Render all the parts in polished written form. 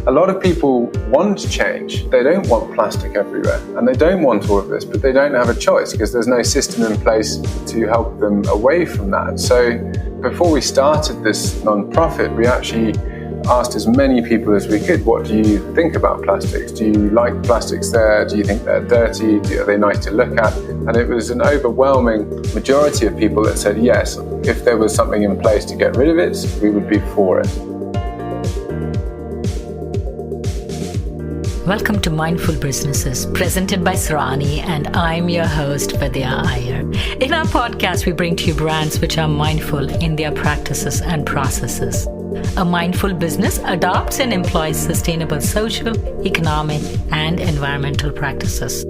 A lot of people want change. They don't want plastic everywhere, and they don't want all of this, but they don't have a choice because there's no system in place to help them away from that. So before we started this non-profit, we actually asked as many people as we could, what do you think about plastics? Do you like plastics there? Do you think they're dirty? Are they nice to look at? And it was an overwhelming majority of people that said yes. If there was something in place to get rid of it, we would be for it. Welcome to Mindful Businesses, presented by Srani, and I'm your host, Vidya Iyer. In our podcast, we bring to you brands which are mindful in their practices and processes. A mindful business adopts and employs sustainable social, economic, and environmental practices.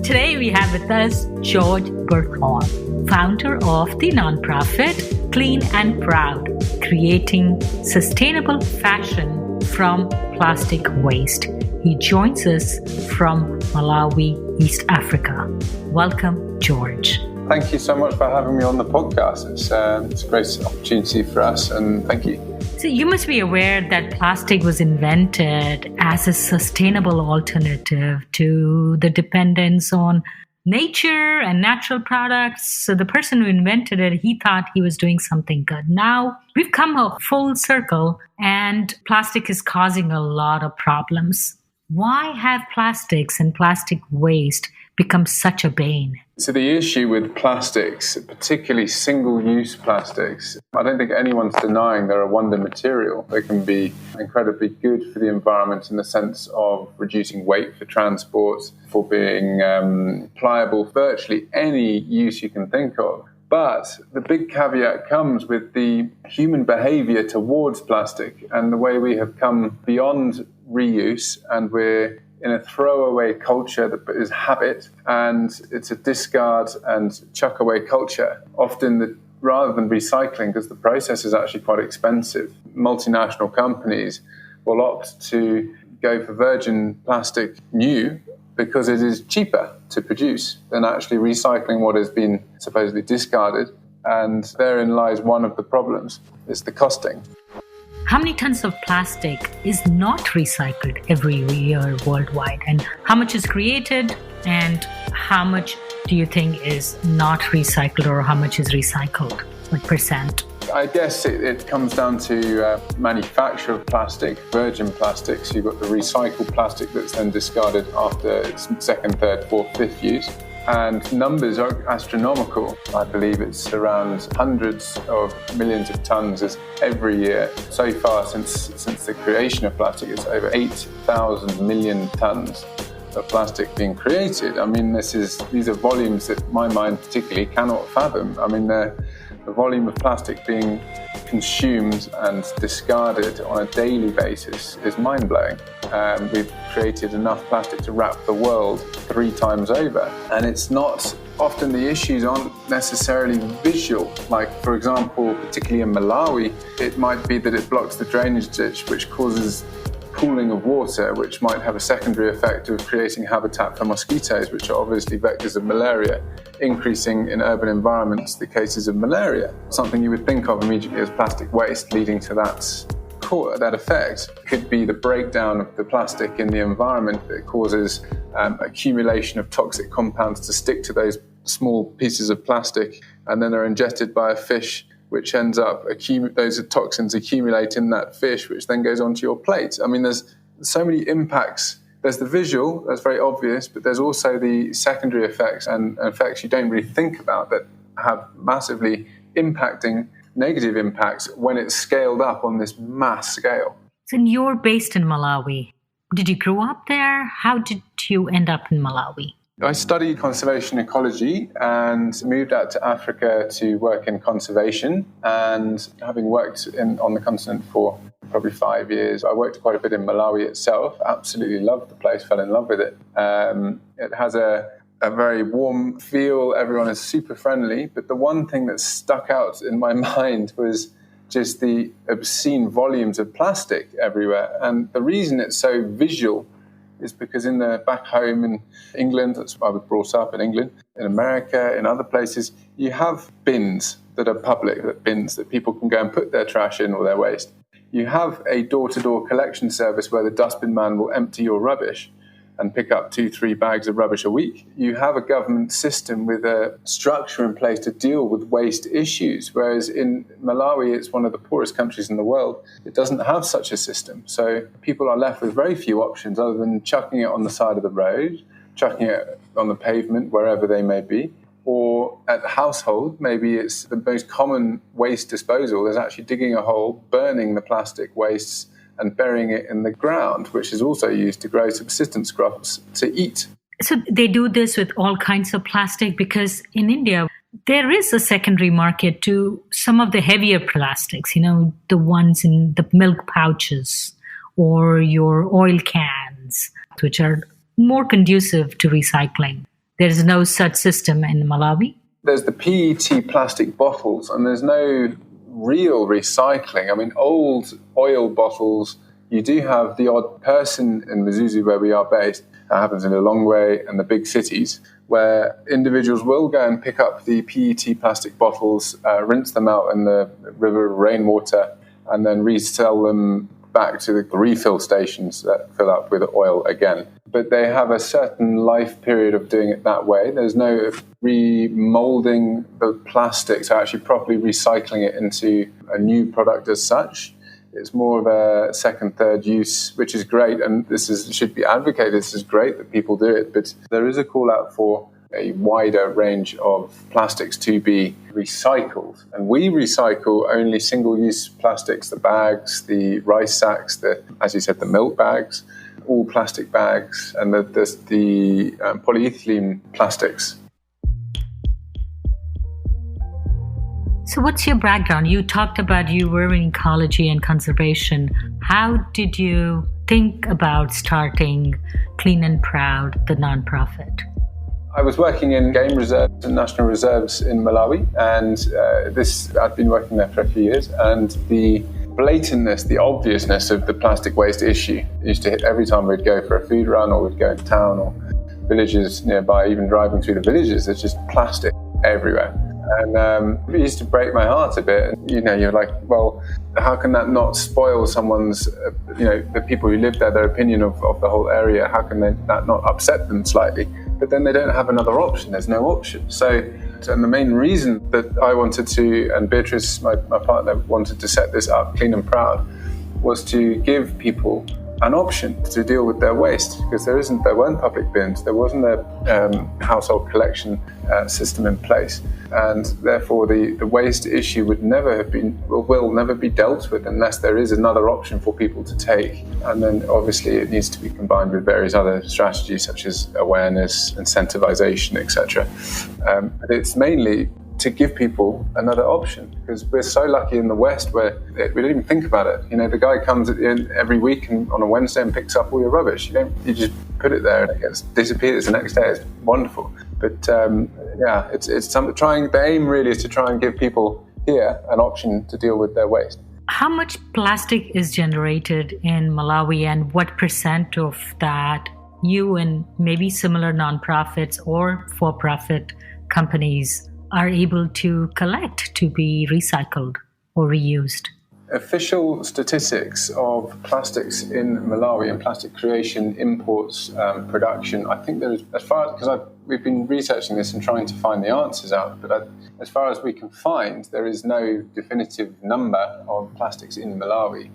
Today, we have with us George Burkhall, founder of the nonprofit Clean and Proud, creating sustainable fashion from plastic waste. He joins us from Malawi, East Africa. Welcome, George. Thank you so much for having me on the podcast. It's a great opportunity for us, and thank you. So you must be aware that plastic was invented as a sustainable alternative to the dependence on nature and natural products. So the person who invented it, he thought he was doing something good. Now we've come a full circle, and plastic is causing a lot of problems. Why have plastics and plastic waste become such a bane? So the issue with plastics, particularly single-use plastics, I don't think anyone's denying they're a wonder material. They can be incredibly good for the environment in the sense of reducing weight for transport, for being pliable, virtually any use you can think of. But the big caveat comes with the human behavior towards plastic and the way we have come beyond reuse, and we're in a throwaway culture that is habit, and it's a discard and chuck away culture. Often, rather than recycling, because the process is actually quite expensive, multinational companies will opt to go for virgin plastic new because it is cheaper to produce than actually recycling what has been supposedly discarded. And therein lies one of the problems, it's the costing. How many tons of plastic is not recycled every year worldwide? And how much is created? And how much do you think is not recycled, or how much is recycled? What percent? I guess it comes down to manufacture of plastic, virgin plastic. So you've got the recycled plastic that's then discarded after its second, third, fourth, fifth use. And numbers are astronomical. I believe it's around hundreds of millions of tons every year. So far, since the creation of plastic, it's over 8,000 million tons of plastic being created. I mean, these are volumes that my mind particularly cannot fathom. I mean, the volume of plastic being consumed and discarded on a daily basis is mind-blowing. We've created enough plastic to wrap the world 3 times over. And it's not, often the issues aren't necessarily visual. Like, for example, particularly in Malawi, it might be that it blocks the drainage ditch, which causes cooling of water, which might have a secondary effect of creating habitat for mosquitoes, which are obviously vectors of malaria, increasing in urban environments the cases of malaria. Something you would think of immediately as plastic waste leading to that effect could be the breakdown of the plastic in the environment that causes accumulation of toxic compounds to stick to those small pieces of plastic, and then they're ingested by a fish, which ends up, those toxins accumulate in that fish, which then goes onto your plate. I mean, there's so many impacts. There's the visual, that's very obvious, but there's also the secondary effects and effects you don't really think about that have massively impacting negative impacts when it's scaled up on this mass scale. So you're based in Malawi. Did you grow up there? How did you end up in Malawi? I studied conservation ecology and moved out to Africa to work in conservation. And having worked on the continent for probably 5 years, I worked quite a bit in Malawi itself. Absolutely loved the place, fell in love with it. It has a very warm feel. Everyone is super friendly. But the one thing that stuck out in my mind was just the obscene volumes of plastic everywhere. And the reason it's so visual is because back home in England, that's where I was brought up in England, in America, in other places, you have bins that are public, bins that people can go and put their trash in or their waste. You have a door-to-door collection service where the dustbin man will empty your rubbish and pick up 2-3 bags of rubbish a week. You have a government system with a structure in place to deal with waste issues, whereas in Malawi, it's one of the poorest countries in the world. It doesn't have such a system. So people are left with very few options other than chucking it on the side of the road, chucking it on the pavement, wherever they may be. Or at household, maybe it's the most common waste disposal is actually digging a hole, burning the plastic wastes, and burying it in the ground, which is also used to grow subsistence crops to eat. So they do this with all kinds of plastic because in India, there is a secondary market to some of the heavier plastics, the ones in the milk pouches or your oil cans, which are more conducive to recycling. There is no such system in Malawi. There's the PET plastic bottles, and there's no real recycling. I mean, old oil bottles, you do have the odd person in Mzuzu where we are based. That happens in Lilongwe and the big cities, where individuals will go and pick up the PET plastic bottles, rinse them out in the river rainwater, and then resell them back to the refill stations that fill up with oil again. But they have a certain life period of doing it that way. There's no remolding the plastics, so actually properly recycling it into a new product as such. It's more of a second, third use, which is great, and should be advocated. This is great that people do it, but there is a call out for a wider range of plastics to be recycled. And we recycle only single-use plastics, the bags, the rice sacks, as you said, the milk bags, all plastic bags, and the polyethylene plastics. So what's your background? You talked about you were in ecology and conservation. How did you think about starting Clean and Proud, the nonprofit? I was working in game reserves and national reserves in Malawi, and I'd been working there for a few years, and the blatantness, the obviousness of the plastic waste issue used to hit every time we'd go for a food run or we'd go into town or villages nearby, even driving through the villages, there's just plastic everywhere. And it used to break my heart a bit. You're like, well, how can that not spoil someone's, the people who live there, their opinion of the whole area? How can that not upset them slightly? But then they don't have another option. There's no option. And the main reason that I wanted to, and Beatrice, my partner, wanted to set this up, Clean and Proud, was to give people an option to deal with their waste, because there weren't public bins, there wasn't a household collection system in place, and therefore the waste issue will never be dealt with unless there is another option for people to take. And then obviously it needs to be combined with various other strategies such as awareness, incentivization, etc. But it's mainly to give people another option, because we're so lucky in the West where we don't even think about it. The guy comes at the end every week and on a Wednesday and picks up all your rubbish. You just put it there and it disappears the next day. It's wonderful. But it's something. The aim really is to try and give people here an option to deal with their waste. How much plastic is generated in Malawi, and what % of that you and maybe similar nonprofits or for-profit companies are able to collect to be recycled or reused? Official statistics of plastics in Malawi and plastic creation, imports, production, I think there is, we've been researching this and trying to find the answers out, but as far as we can find, there is no definitive number of plastics in Malawi.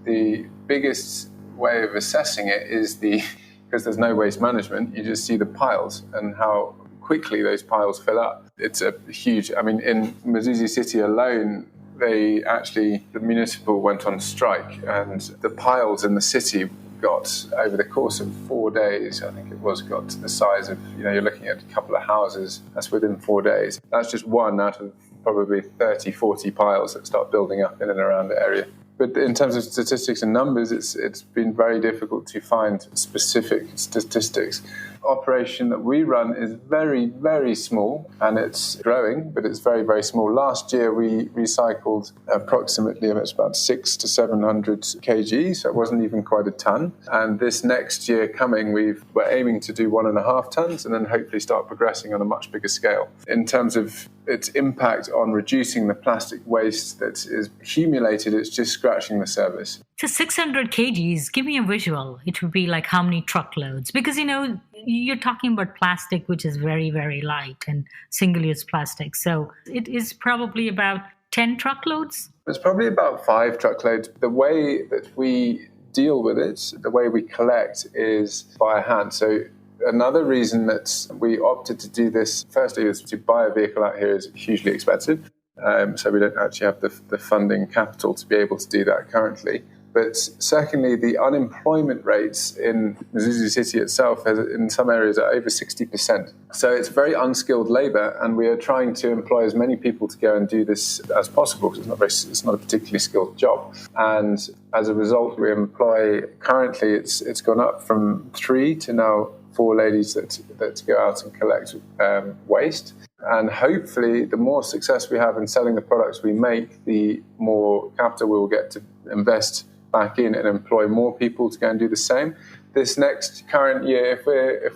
The biggest way of assessing it is because there's no waste management, you just see the piles and how quickly those piles fill up. It's a huge, in Mzuzu City alone, the municipal went on strike, and the piles in the city got, over the course of 4 days, I think it was, got to the size of, you're looking at a couple of houses. That's within 4 days. That's just one out of probably 30, 40 piles that start building up in and around the area. But in terms of statistics and numbers, it's been very difficult to find specific statistics. operation that we run is very, very small, and it's growing, but it's very, very small. Last year, we recycled approximately about 600 to 700 kg, so it wasn't even quite a ton. And this next year coming, we're aiming to do 1.5 tons, and then hopefully start progressing on a much bigger scale. In terms of its impact on reducing the plastic waste that is accumulated, it's just scratching the surface. So 600 kgs, give me a visual. It would be like how many truckloads? Because, you're talking about plastic, which is very, very light and single-use plastic. So it is probably about 10 truckloads? It's probably about 5 truckloads. The way that we deal with it, the way we collect is by hand. So another reason that we opted to do this, firstly, is to buy a vehicle out here is hugely expensive. So we don't actually have the funding capital to be able to do that currently. But secondly, the unemployment rates in Zuzu City itself in some areas are over 60%. So it's very unskilled labor, and we are trying to employ as many people to go and do this as possible, because it's not a particularly skilled job. And as a result, we employ, currently it's gone up from 3 to now 4 ladies that go out and collect waste. And hopefully, the more success we have in selling the products we make, the more capital we will get to invest back in and employ more people to go and do the same. This next current year, if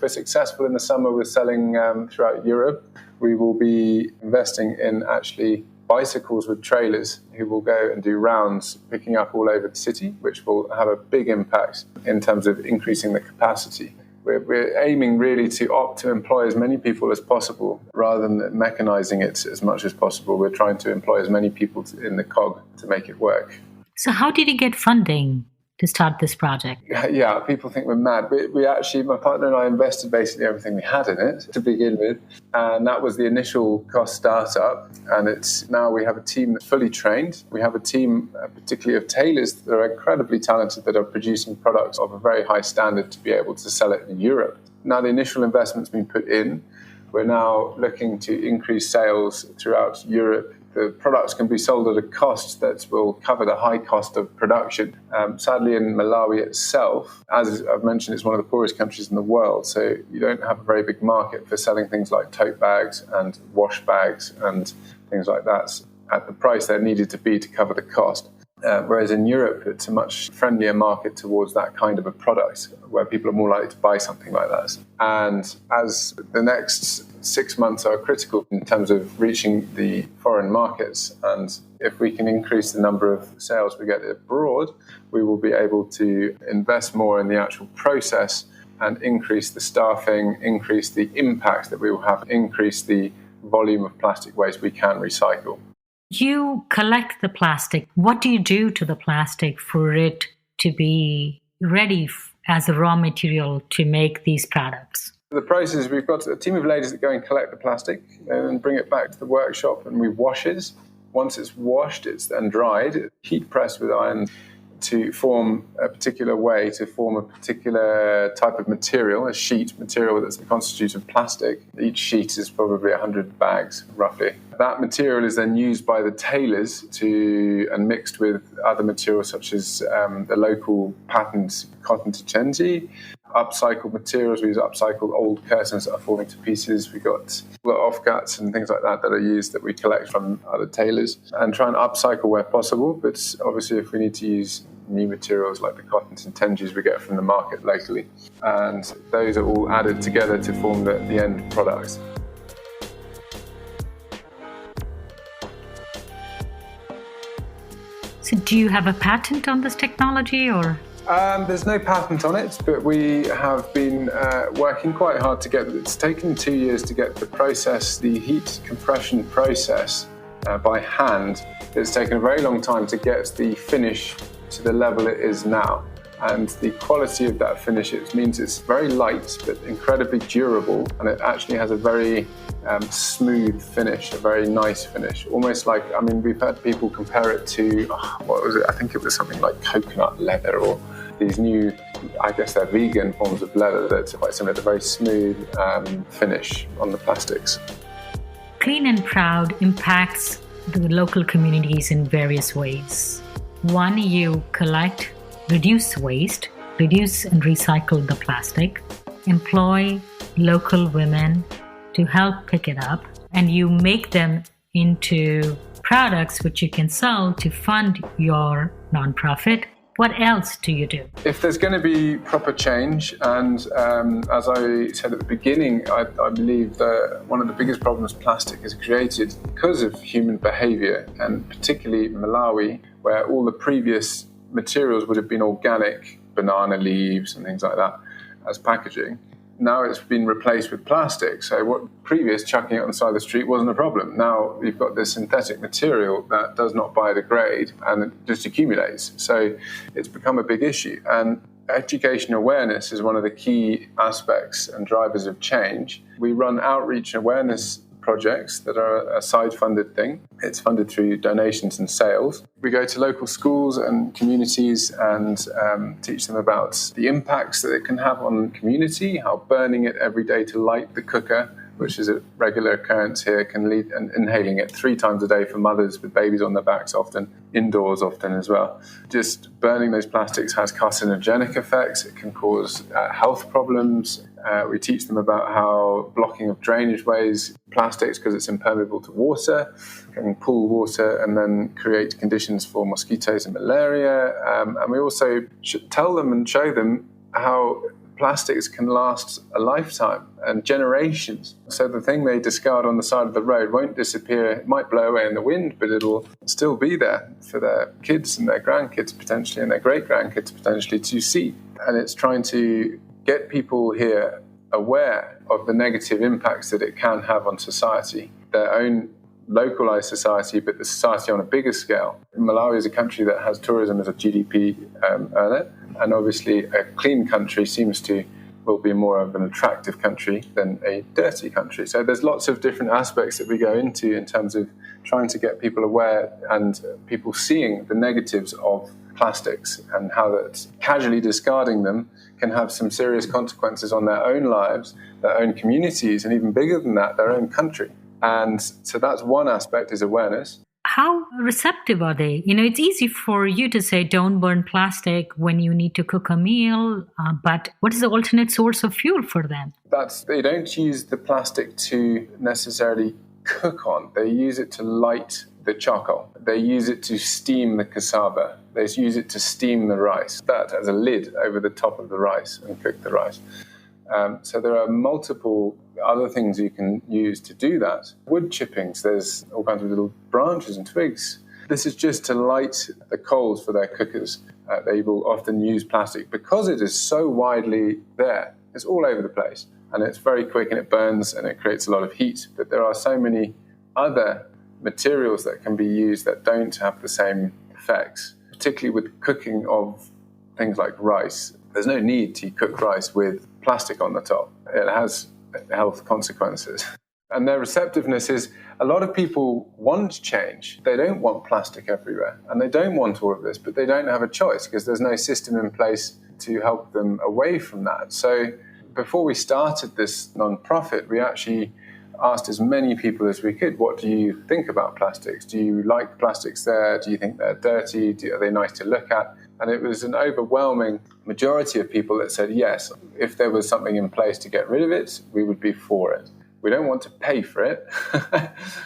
we're successful in the summer with selling throughout Europe, we will be investing in actually bicycles with trailers who will go and do rounds picking up all over the city, which will have a big impact in terms of increasing the capacity. We're aiming really to employ as many people as possible rather than mechanizing it as much as possible. We're trying to employ as many people in the cog to make it work. So how did you get funding to start this project? Yeah, people think we're mad. We actually, my partner and I invested basically everything we had in it to begin with. And that was the initial cost startup. And now we have a team that's fully trained. We have a team, particularly of tailors, that are incredibly talented, that are producing products of a very high standard to be able to sell it in Europe. Now the initial investment's been put in. We're now looking to increase sales throughout Europe. The products can be sold at a cost that will cover the high cost of production. Sadly, in Malawi itself, as I've mentioned, it's one of the poorest countries in the world, so you don't have a very big market for selling things like tote bags and wash bags and things like that at the price they're needed to be to cover the cost. Whereas in Europe, it's a much friendlier market towards that kind of a product, where people are more likely to buy something like that. And as the next 6 months are critical in terms of reaching the foreign markets, and if we can increase the number of sales we get abroad, we will be able to invest more in the actual process and increase the staffing, increase the impact that we will have, increase the volume of plastic waste we can recycle. You collect the plastic. What do you do to the plastic for it to be ready as a raw material to make these products? The process, we've got a team of ladies that go and collect the plastic and bring it back to the workshop, and we wash it. Once it's washed, it's then dried, heat pressed with iron to form a particular way, to form a particular type of material, a sheet material that's constituted of plastic. Each sheet is probably 100 bags, roughly. That material is then used by the tailors and mixed with other materials such as the local patent cotton to chenji, upcycled materials. We use upcycled old curtains that are falling to pieces. We've got offcuts and things like that are used that we collect from other tailors and try and upcycle where possible. But obviously, if we need to use new materials like the cottons and tenjis we get from the market locally, and those are all added together to form the end product. So do you have a patent on this technology, or? There's no patent on it, but we have been working quite hard to get it. It's taken 2 years to get the heat compression process by hand. It's taken a very long time to get the finish to the level it is now. And the quality of that finish, it means it's very light but incredibly durable, and it actually has a very smooth finish, a very nice finish. Almost like, we've had people compare it to, what was it? I think it was something like coconut leather, or these new, I guess they're vegan forms of leather that's quite similar. It's a very smooth finish on the plastics. Clean and Proud impacts the local communities in various ways. One, you reduce waste, reduce and recycle the plastic, employ local women to help pick it up, and you make them into products which you can sell to fund your nonprofit. What else do you do? If there's going to be proper change, and as I said at the beginning, I believe that one of the biggest problems plastic has created because of human behavior, and particularly Malawi, where all the previous materials would have been organic, banana leaves and things like that as packaging. Now it's been replaced with plastic. So what previous chucking it on the side of the street wasn't a problem. Now you've got this synthetic material that does not biodegrade and it just accumulates. So it's become a big issue. And education awareness is one of the key aspects and drivers of change. We run outreach and awareness projects that are a side-funded thing. It's funded through donations and sales. We go to local schools and communities and teach them about the impacts that it can have on the community, how burning it every day to light the cooker, which is a regular occurrence here, can lead, and inhaling it 3 times a day for mothers with babies on their backs often, indoors often as well. Just burning those plastics has carcinogenic effects. It can cause health problems. We teach them about how blocking of drainage ways, plastics, because it's impermeable to water, can pool water and then create conditions for mosquitoes and malaria. And we also tell them and show them how plastics can last a lifetime and generations. So the thing they discard on the side of the road won't disappear. It might blow away in the wind, but it'll still be there for their kids and their grandkids potentially and their great-grandkids potentially to see. And it's trying to get people here aware of the negative impacts that it can have on society, their own localized society, but the society on a bigger scale. Malawi is a country that has tourism as a GDP earner, and obviously a clean country will be more of an attractive country than a dirty country. So there's lots of different aspects that we go into in terms of trying to get people aware and people seeing the negatives of plastics and how that casually discarding them can have some serious consequences on their own lives, their own communities, and even bigger than that, their own country. And so that's one aspect, is awareness. How receptive are they? It's easy for you to say don't burn plastic when you need to cook a meal, but what is the alternate source of fuel for them? They don't use the plastic to necessarily cook on. They use it to light the charcoal. They use it to steam the cassava. They use it to steam the rice. That as a lid over the top of the rice and cook the rice. So there are multiple other things you can use to do that. Wood chippings, there's all kinds of little branches and twigs. This is just to light the coals for their cookers. They will often use plastic because it is so widely there. It's all over the place and it's very quick and it burns and it creates a lot of heat. But there are so many other materials that can be used that don't have the same effects, particularly with cooking of things like rice. There's no need to cook rice with plastic on the top. It has health consequences. And their receptiveness is, a lot of people want change. They don't want plastic everywhere and they don't want all of this, but they don't have a choice because there's no system in place to help them away from that. So before we started this non-profit, we actually asked as many people as we could, what do you think about plastics? Do you like plastics there? Do you think they're dirty? Are they nice to look at? And it was an overwhelming majority of people that said, yes, if there was something in place to get rid of it, we would be for it. We don't want to pay for it.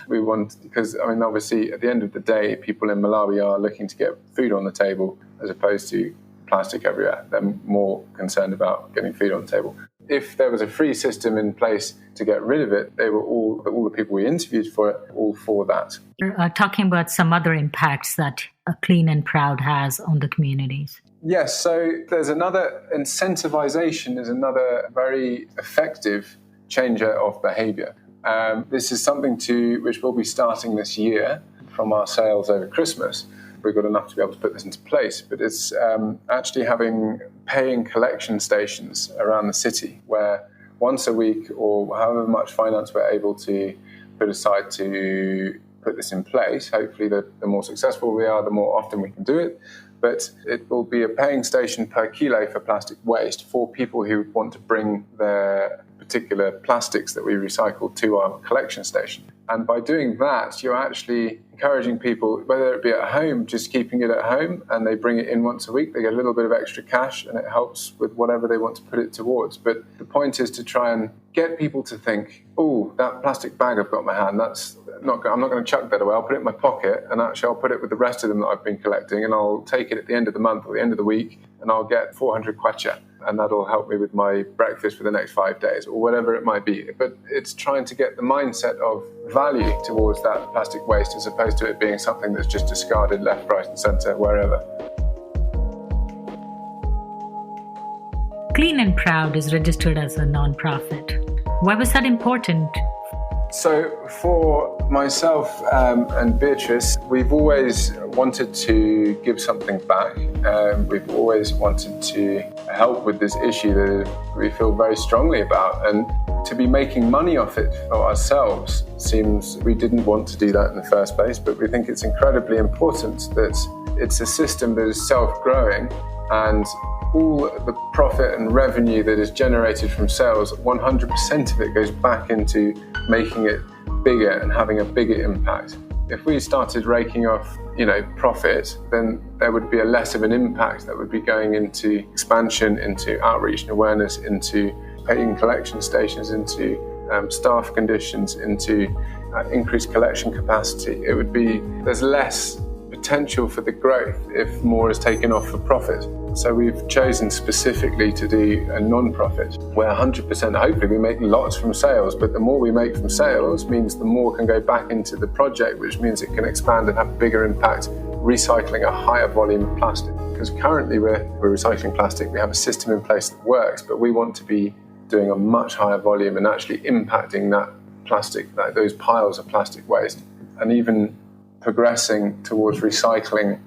We want, because, obviously, at the end of the day, people in Malawi are looking to get food on the table as opposed to plastic everywhere. They're more concerned about getting food on the table. If there was a free system in place to get rid of it, they were all the people we interviewed for it, all for that. You're talking about some other impacts that a Clean and Proud has on the communities. Yes, so there's another, incentivization is another very effective changer of behavior. This is something which we'll be starting this year from our sales over Christmas. We've got enough to be able to put this into place, but it's actually having paying collection stations around the city where once a week or however much finance we're able to put aside to put this in place. Hopefully, the more successful we are, the more often we can do it. But it will be a paying station per kilo for plastic waste for people who want to bring their particular plastics that we recycle to our collection station. And by doing that, you're actually encouraging people, whether it be at home, just keeping it at home, and they bring it in once a week, they get a little bit of extra cash, and it helps with whatever they want to put it towards. But the point is to try and get people to think, oh, that plastic bag I've got in my hand, I'm not going to chuck that away. I'll put it in my pocket, and actually I'll put it with the rest of them that I've been collecting, and I'll take it at the end of the month or the end of the week, and I'll get 400 kwacha, and that'll help me with my breakfast for the next 5 days, or whatever it might be. But it's trying to get the mindset of value towards that plastic waste, as opposed to it being something that's just discarded left, right, and centre, wherever. Clean and Proud is registered as a non-profit. Why was that important? So for myself and Beatrice, we've always wanted to give something back. We've always wanted to help with this issue that we feel very strongly about. And to be making money off it for ourselves seems we didn't want to do that in the first place, but we think it's incredibly important that it's a system that is self-growing, and all the profit and revenue that is generated from sales, 100% of it goes back into making it bigger and having a bigger impact. If we started raking off, profit, then there would be a less of an impact that would be going into expansion, into outreach and awareness, into paying collection stations, into staff conditions, into increased collection capacity. There's less potential for the growth if more is taken off for profit. So we've chosen specifically to do a non-profit where 100%, hopefully we make lots from sales, but the more we make from sales means the more can go back into the project, which means it can expand and have a bigger impact, recycling a higher volume of plastic. Because currently we're recycling plastic, we have a system in place that works, but we want to be doing a much higher volume and actually impacting that plastic, those piles of plastic waste, and even progressing towards recycling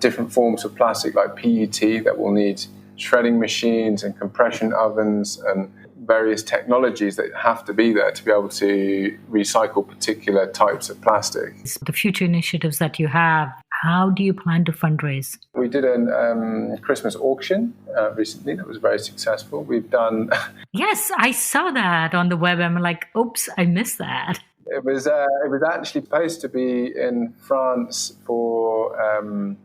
different forms of plastic like PET that will need shredding machines and compression ovens and various technologies that have to be there to be able to recycle particular types of plastic. The future initiatives that you have, how do you plan to fundraise? We did a Christmas auction recently that was very successful. We've done... Yes, I saw that on the web. I'm like, oops, I missed that. It was actually supposed to be in France for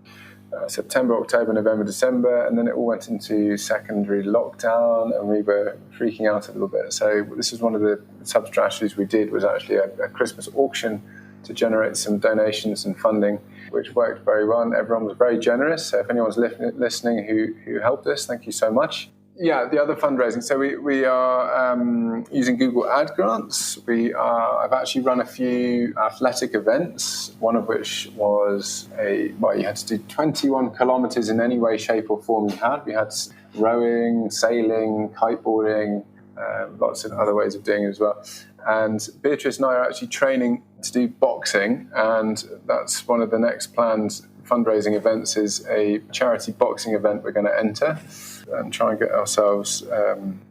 September, October, November, December, and then it all went into secondary lockdown, and we were freaking out a little bit. So this is one of the sub-strategies we did, was actually a Christmas auction to generate some donations and funding, which worked very well, and everyone was very generous. So if anyone's listening who helped us, thank you so much. Yeah, the other fundraising. So we are using Google Ad grants. I've actually run a few athletic events, one of which was you had to do 21 kilometers in any way, shape or form you had. We had rowing, sailing, kiteboarding, lots of other ways of doing it as well. And Beatrice and I are actually training to do boxing, and that's one of the next planned fundraising events, is a charity boxing event we're going to enter and try and get ourselves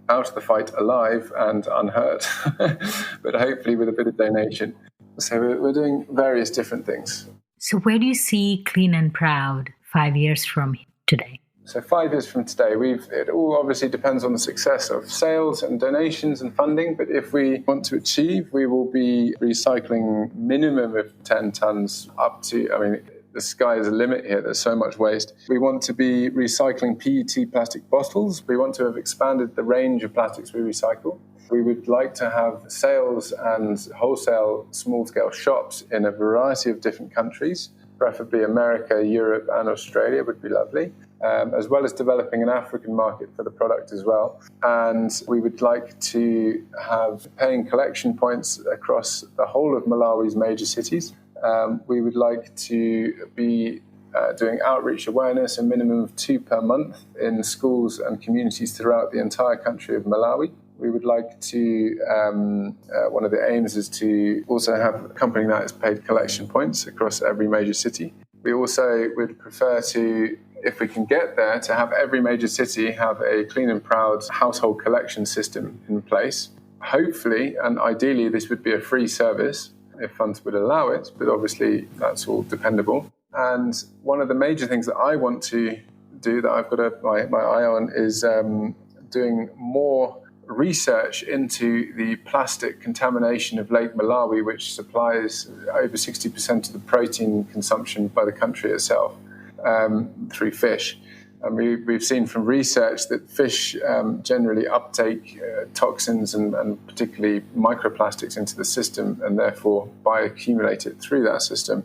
out of the fight alive and unhurt, but hopefully with a bit of donation. So we're doing various different things. So where do you see Clean and Proud 5 years from today? So 5 years from today, it all obviously depends on the success of sales and donations and funding. But if we want to achieve, we will be recycling minimum of 10 tons up to, the sky is the limit here. There's so much waste. We want to be recycling PET plastic bottles. We want to have expanded the range of plastics we recycle. We would like to have sales and wholesale small-scale shops in a variety of different countries, preferably America, Europe, and Australia would be lovely, as well as developing an African market for the product as well. And we would like to have paying collection points across the whole of Malawi's major cities. We would like to be doing outreach awareness, a minimum of 2 per month in schools and communities throughout the entire country of Malawi. We would like to, one of the aims is to also have a company that has paid collection points across every major city. We also would prefer to, if we can get there, to have every major city have a Clean and Proud household collection system in place. Hopefully, and ideally, this would be a free service. if funds would allow it, but obviously that's all dependable. And one of the major things that I want to do, that I've got my eye on, is doing more research into the plastic contamination of Lake Malawi, which supplies over 60% of the protein consumption by the country itself through fish. And we've seen from research that fish generally uptake toxins and particularly microplastics into the system, and therefore bioaccumulate it through that system,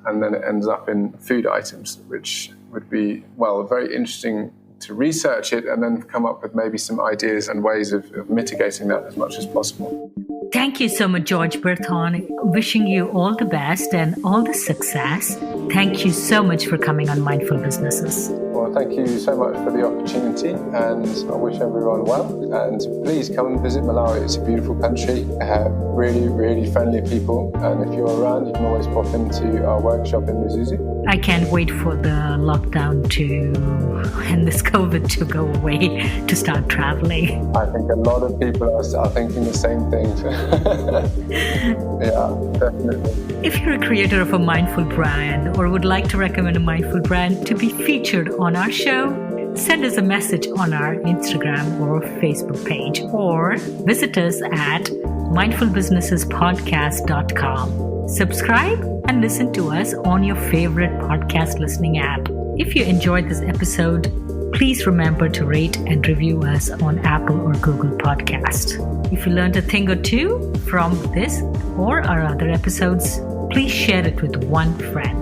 and then it ends up in food items, which would be, well, very interesting to research it and then come up with maybe some ideas and ways of mitigating that as much as possible. Thank you so much, George Berthon. Wishing you all the best and all the success. Thank you so much for coming on Mindful Businesses. Well, thank you so much for the opportunity, and I wish everyone well. And please come and visit Malawi. It's a beautiful country, really, really friendly people. And if you're around, you can always pop into our workshop in Mizuzu. I can't wait for the lockdown and this COVID to go away to start traveling. I think a lot of people are thinking the same thing. Yeah, definitely. If you're a creator of a mindful brand or would like to recommend a mindful brand to be featured on our show, send us a message on our Instagram or Facebook page, or visit us at mindfulbusinessespodcast.com. Subscribe and listen to us on your favorite podcast listening app. If you enjoyed this episode, please remember to rate and review us on Apple or Google Podcast. If you learned a thing or two from this or our other episodes, please share it with one friend.